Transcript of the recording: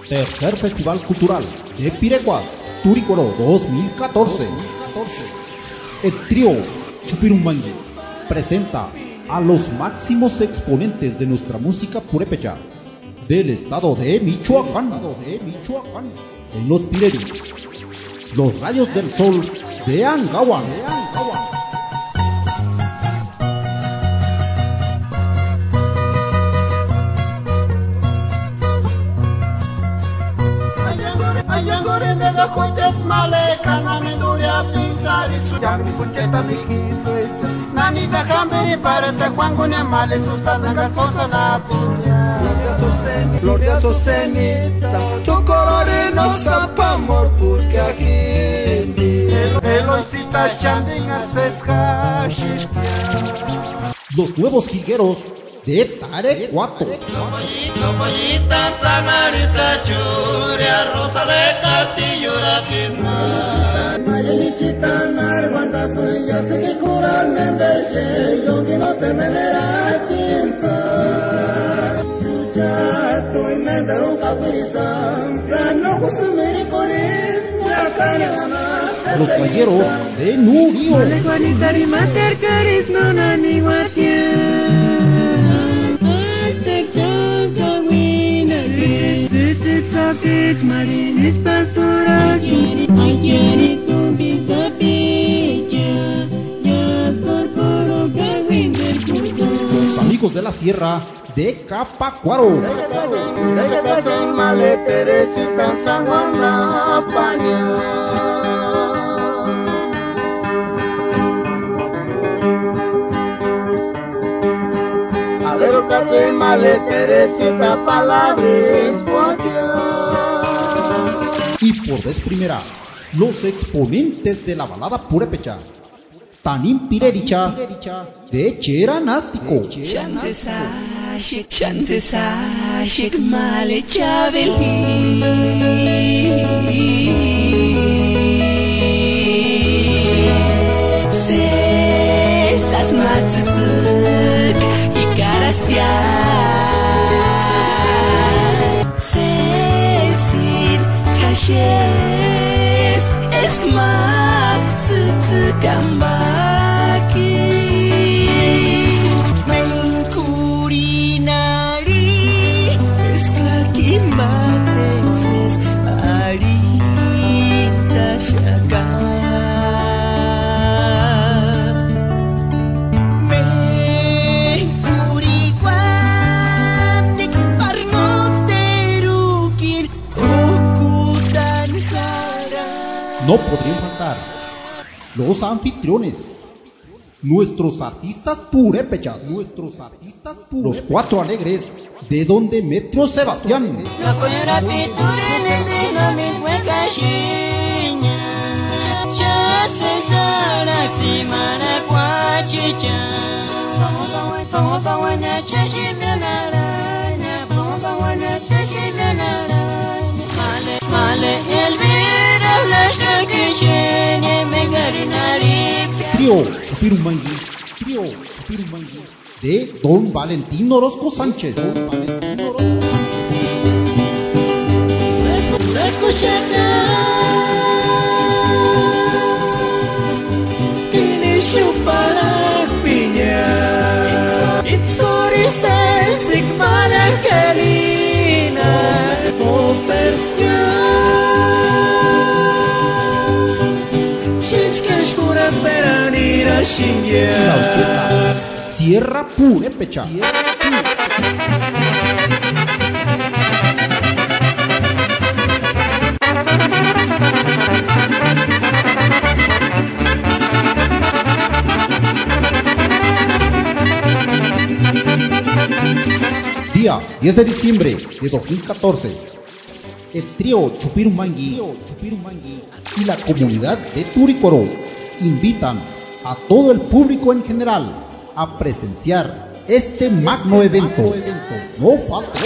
Tercer Festival Cultural de Pirecuas, Turicuaro 2014. El trío Chupirumangui presenta a los máximos exponentes de nuestra música purépecha del estado de Michoacán. En los Pireris, los Rayos del Sol de Angahuan. Gloria Socenita, tu colore no sapa amor porque aquí Eloisita Shandinga Sesca Shishkia. Los nuevos jilgueros de Tarecuato. Loboyita, Zanarisca, Churia, Rosa de Castillo, la firma. Mayelichita, Narguanda, soy ya sé que curar Mendeche, yo que no te me dará quinta. Chuchato y Menderon Capirizam, no kusumiri porir, la cañana. Los galleros de Nurio. Los amigos de la sierra de Capacuaro. Y por vez primera, los exponentes de la balada purépecha, Tanin Pirericha de Cheranástico. Cecil Caches Esma Tsukambaki Menkurinari Esklaki Mateses Arita Shaka No podrían faltar los anfitriones, nuestros artistas purépechas, los cuatro alegres de donde Metro Sebastián. Trío Chupirumangui de Don Valentín Orozco Sánchez. La orquesta Sierra Purépecha. Día 10 de diciembre de 2014. El trío Chupirumangui y la comunidad de Turicuaro invitan a todo el público en general a presenciar este magno evento. No falta.